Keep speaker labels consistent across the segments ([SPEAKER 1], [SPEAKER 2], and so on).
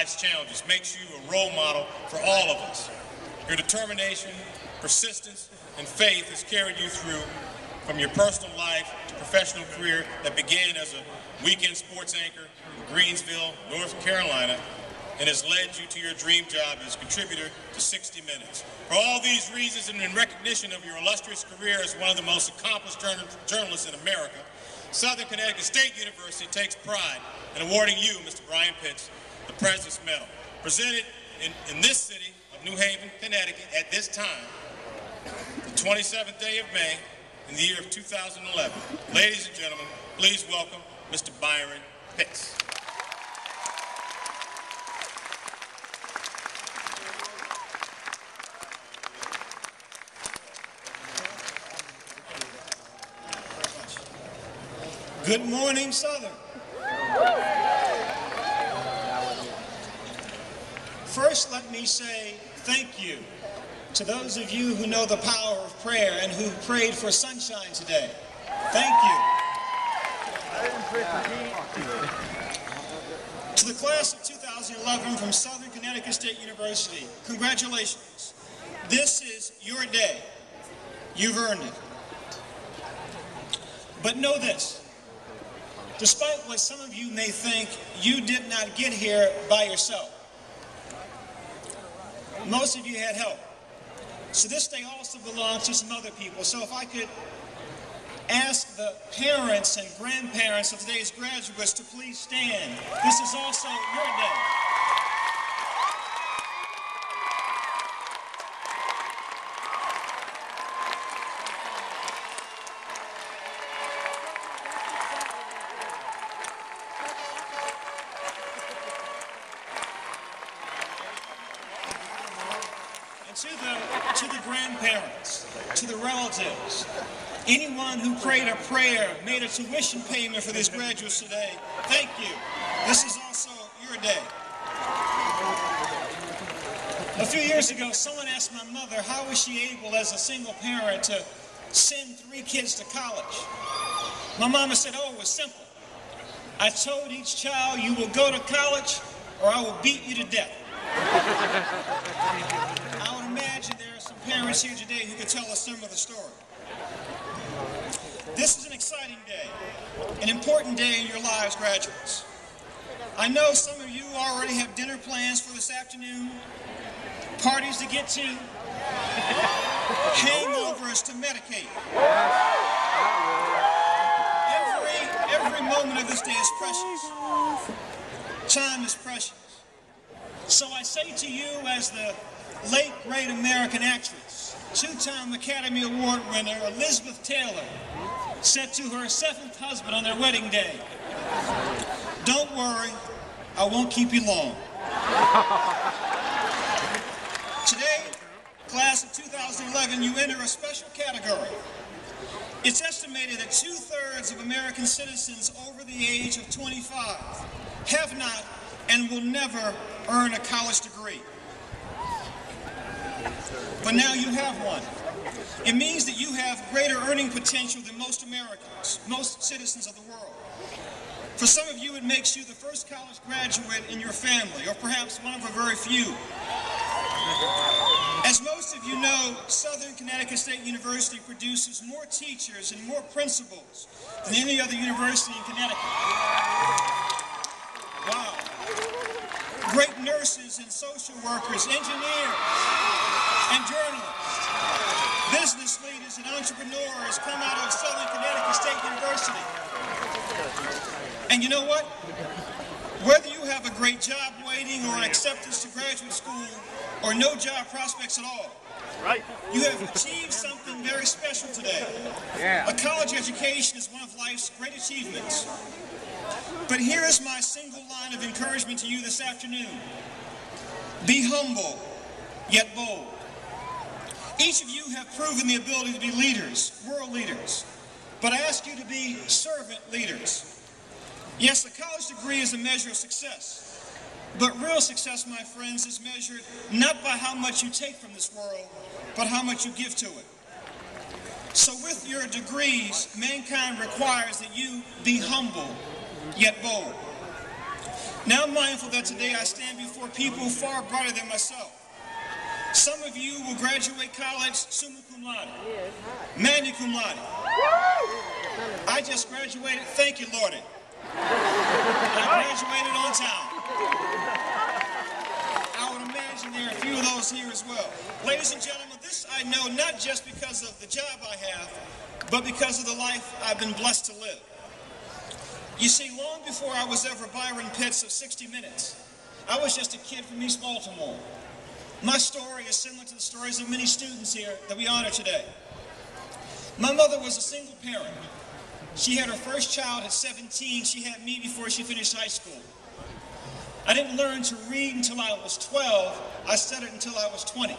[SPEAKER 1] life's challenges makes you a role model for all of us. Your determination, persistence, and faith has carried you through from your personal life to professional career that began as a weekend sports anchor in Greensville, North Carolina, and has led you to your dream job as contributor to 60 Minutes. For all these reasons and in recognition of your illustrious career as one of the most accomplished journalists in America, Southern Connecticut State University takes pride in awarding you, Mr. Byron Pitts, the President's Medal, presented in this city of New Haven, Connecticut at this time, the 27th day of May in the year of 2011. Ladies and gentlemen, please welcome Mr. Byron Pitts.
[SPEAKER 2] Good morning, Southern. First, let me say thank you to those of you who know the power of prayer and who prayed for sunshine today. Thank you. To the class of 2011 from Southern Connecticut State University, congratulations. This is your day. You've earned it. But know this. Despite what some of you may think, you did not get here by yourself. Most of you had help. So this day also belongs to some other people. So if I could ask the parents and grandparents of today's graduates to please stand. This is also your day. To the grandparents, to the relatives, anyone who prayed a prayer, made a tuition payment for these graduates today, thank you. This is also your day. A few years ago, someone asked my mother how was she able as a single parent to send 3 kids to college. My mama said, oh, it was simple. I told each child, you will go to college or I will beat you to death. I would imagine there are some parents here today who could tell us some of the story. This is an exciting day, an important day in your lives, graduates. I know some of you already have dinner plans for this afternoon, parties to get to, hangovers to medicate. Every moment of this day is precious. Time is precious. So I say to you as the late great American actress, 2-time Academy Award winner Elizabeth Taylor said to her 7th husband on their wedding day, don't worry, I won't keep you long. Today, class of 2011, you enter a special category. It's estimated that 2/3 of American citizens over the age of 25 have not and will never earn a college degree. But now you have one. It means that you have greater earning potential than most Americans, most citizens of the world. For some of you, it makes you the first college graduate in your family, or perhaps one of a very few. As most of you know, Southern Connecticut State University produces more teachers and more principals than any other university in Connecticut. Wow. Great nurses and social workers, engineers and journalists, business leaders and entrepreneurs come out of Southern Connecticut State University. And you know what? Whether you have a great job waiting or acceptance to graduate school or no job prospects at all, right, you have achieved something very special today. Yeah. A college education is one of life's great achievements. But here is my single line of encouragement to you this afternoon. Be humble, yet bold. Each of you have proven the ability to be leaders, world leaders. But I ask you to be servant leaders. Yes, a college degree is a measure of success. But real success, my friends, is measured not by how much you take from this world, but how much you give to it. So with your degrees, mankind requires that you be humble, yet bold. Now I'm mindful that today I stand before people far brighter than myself. Some of you will graduate college summa cum laude, magna cum laude. I just graduated, thank you, Lordy. I graduated on time. I would imagine there are a few of those here as well. Ladies and gentlemen, this I know not just because of the job I have, but because of the life I've been blessed to live. You see, long before I was ever Byron Pitts of 60 Minutes, I was just a kid from East Baltimore. My story is similar to the stories of many students here that we honor today. My mother was a single parent. She had her first child at 17. She had me before she finished high school. I didn't learn to read until I was 12. I studied until I was 20.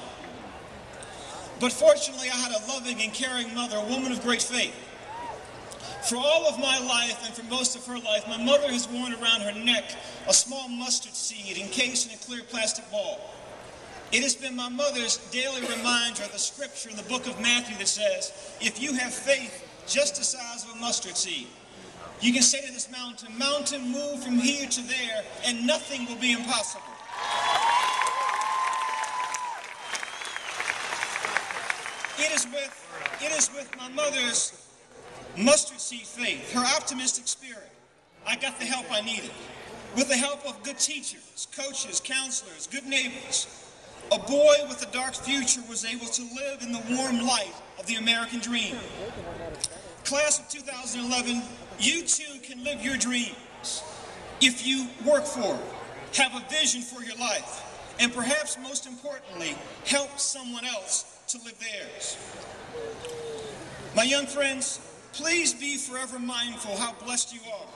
[SPEAKER 2] But fortunately, I had a loving and caring mother, a woman of great faith. For all of my life and for most of her life, my mother has worn around her neck a small mustard seed encased in a clear plastic ball. It has been my mother's daily reminder of the scripture in the book of Matthew that says, if you have faith just the size of a mustard seed, you can say to this mountain, mountain, move from here to there, and nothing will be impossible. It is with my mother's mustard seed faith, her optimistic spirit, I got the help I needed. With the help of good teachers, coaches, counselors, good neighbors, a boy with a dark future was able to live in the warm light of the American dream. Class of 2011, you too can live your dreams if you work for it, have a vision for your life, and perhaps most importantly, help someone else to live theirs. My young friends, please be forever mindful how blessed you are.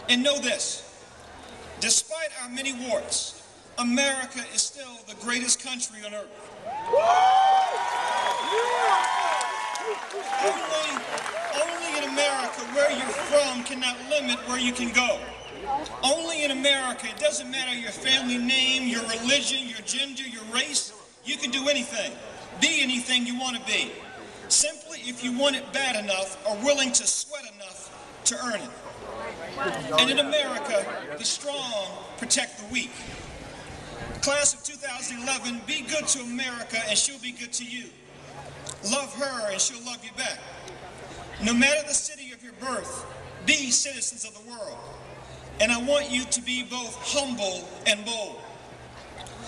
[SPEAKER 2] And know this, despite our many warts, America is still the greatest country on earth. Only in America, where you're from cannot limit where you can go. Only in America, it doesn't matter your family name, your religion, your gender, your race, you can do anything, be anything you want to be. Simply if you want it bad enough or willing to sweat enough to earn it. And in America, the strong protect the weak. Class of 2011, be good to America and she'll be good to you. Love her and she'll love you back. No matter the city of your birth, be citizens of the world. And I want you to be both humble and bold.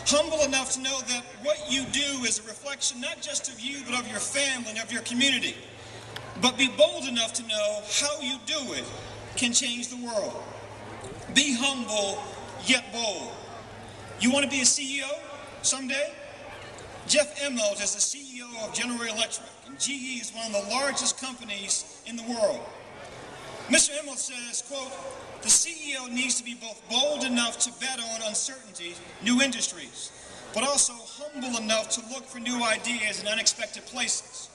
[SPEAKER 2] Humble enough to know that what you do is a reflection not just of you, but of your family and of your community. But be bold enough to know how you do it can change the world. Be humble, yet bold. You want to be a CEO someday? Jeff Immelt is the CEO of General Electric, and GE is one of the largest companies in the world. Mr. Immelt says, quote, the CEO needs to be both bold enough to bet on uncertainty, new industries, but also humble enough to look for new ideas in unexpected places.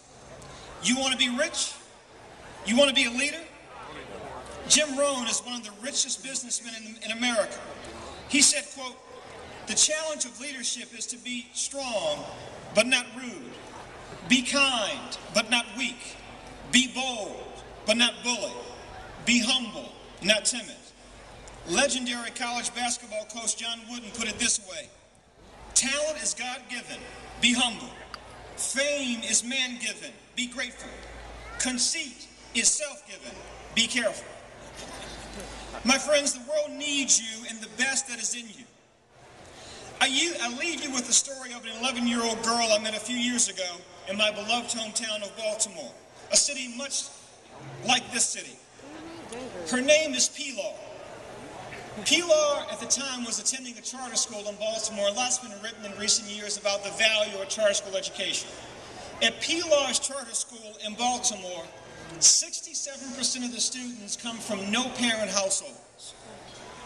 [SPEAKER 2] You want to be rich? You want to be a leader? Jim Rohn is one of the richest businessmen in America. He said, quote, the challenge of leadership is to be strong, but not rude. Be kind, but not weak. Be bold, but not bully. Be humble, not timid. Legendary college basketball coach John Wooden put it this way. Talent is God-given. Be humble. Fame is man-given. Be grateful. Conceit is self-given. Be careful. My friends, the world needs you and the best that is in you. I leave you with the story of an 11-year-old girl I met a few years ago in my beloved hometown of Baltimore, a city much like this city. Her name is Pilar. Pilar at the time was attending a charter school in Baltimore. A lot's been written in recent years about the value of charter school education. At Pilar's charter school in Baltimore, 67% of the students come from no-parent households.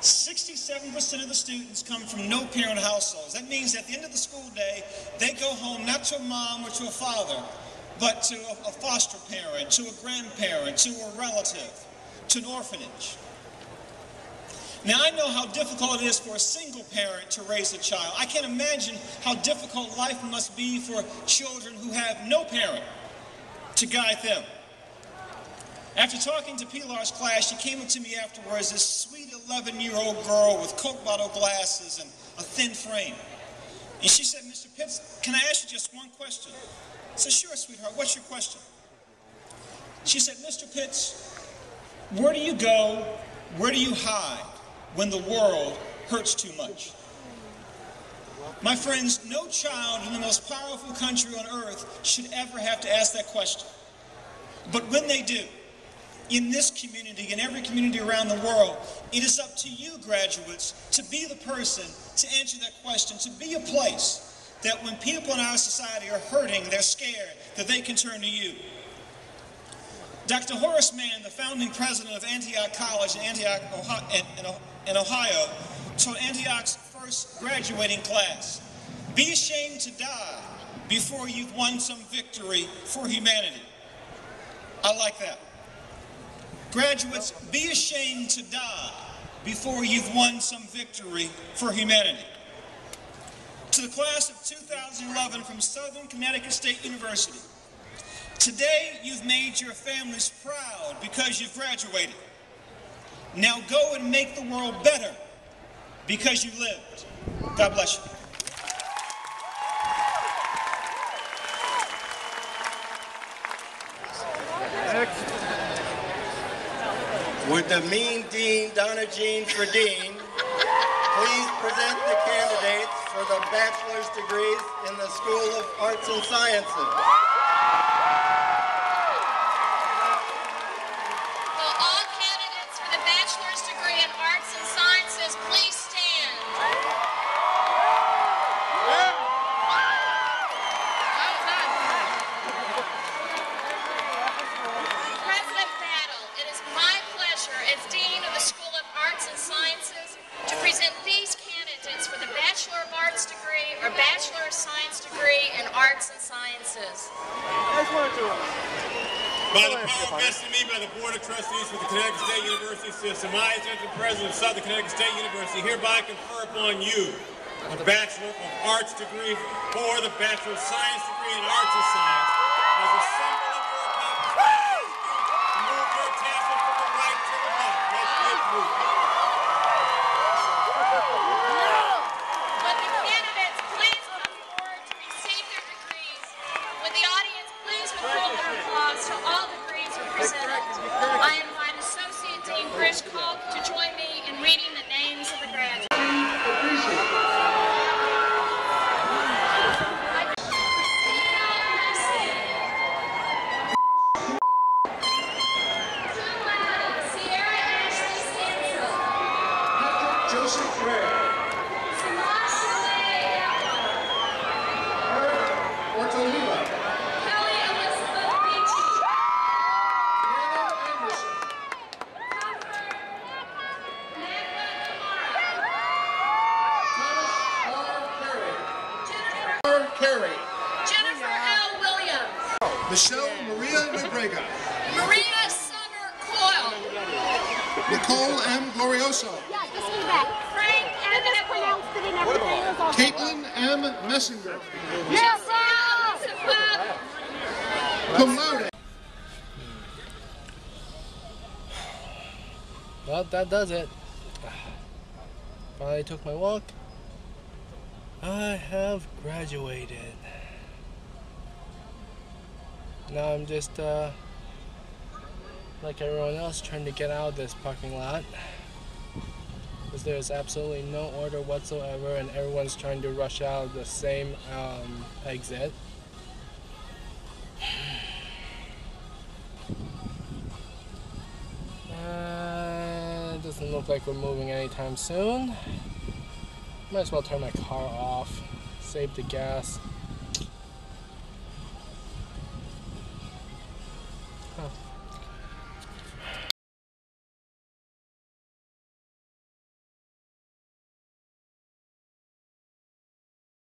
[SPEAKER 2] 67% of the students come from no-parent households. That means at the end of the school day, they go home not to a mom or to a father, but to a foster parent, to a grandparent, to a relative, to an orphanage. Now, I know how difficult it is for a single parent to raise a child. I can't imagine how difficult life must be for children who have no parent to guide them. After talking to Pilar's class, she came up to me afterwards, this sweet 11-year-old girl with Coke bottle glasses and a thin frame. And she said, "Mr. Pitts, can I ask you just one question?" I said, "Sure, sweetheart, what's your question?" She said, "Mr. Pitts, where do you go, where do you hide when the world hurts too much?" My friends, no child in the most powerful country on earth should ever have to ask that question. But when they do, in this community, in every community around the world, it is up to you, graduates, to be the person to answer that question, to be a place that when people in our society are hurting, they're scared, that they can turn to you. Dr. Horace Mann, the founding president of Antioch College in Antioch, Ohio, told Antioch's first graduating class, "Be ashamed to die before you've won some victory for humanity." I like that. Graduates, be ashamed to die before you've won some victory for humanity. To the class of 2011 from Southern Connecticut State University, today you've made your families proud because you've graduated. Now go and make the world better because you lived. God bless you.
[SPEAKER 3] Would the mean Dean, Donna Jean Fredine, please present the candidates for the bachelor's degrees in the School of Arts and Sciences?
[SPEAKER 4] Will all candidates for the bachelor's degree in Arts and Sciences please stand? President Battle, it is my pleasure as Dean of the School of Arts and Sciences to present these candidates for the Bachelor of Arts degree or Bachelor of Science degree in Arts and Sciences.
[SPEAKER 1] By the power vested in me by the Board of Trustees for the Connecticut State University System, I, as interim president of Southern Connecticut State University, hereby confer upon you a Bachelor of Arts degree or the Bachelor of Science degree in Arts and Science as a symbol of your accomplishments. Move your tassel from the right to the left. Let's get moving.
[SPEAKER 4] Would the candidates please come forward to receive their degrees? Would the audience please withhold their applause till all degrees are presented? I invite Associate Dean Chris Kalk to join me in reading the names of the graduates. Sierra Ashley Stansel.
[SPEAKER 2] Joseph Gray.
[SPEAKER 4] Samasha Leigh
[SPEAKER 2] Ortoliva.
[SPEAKER 4] Kelly Elizabeth Beachy.
[SPEAKER 2] Anna Anderson.
[SPEAKER 4] Comfort Magna Kamara.
[SPEAKER 2] Thomas R. Carey.
[SPEAKER 4] Jennifer
[SPEAKER 2] R. Carey.
[SPEAKER 4] Jennifer L. Williams.
[SPEAKER 2] Michelle Maria McGregor.
[SPEAKER 4] Maria Summer Coyle.
[SPEAKER 2] Nicole M. Glorioso.
[SPEAKER 5] Yeah, just be back.
[SPEAKER 4] Frank
[SPEAKER 5] I just
[SPEAKER 4] Evanable.
[SPEAKER 5] pronounced it and everything. It was all
[SPEAKER 2] Caitlin M. Messinger.
[SPEAKER 5] Yeah,
[SPEAKER 4] Joseph Webb.
[SPEAKER 2] Cum laude.
[SPEAKER 6] Well, that does it. Finally took my walk. I have graduated. Now I'm just, like everyone else, trying to get out of this parking lot. Because there's absolutely no order whatsoever and everyone's trying to rush out the same exit. It doesn't look like we're moving anytime soon. Might as well turn my car off, save the gas.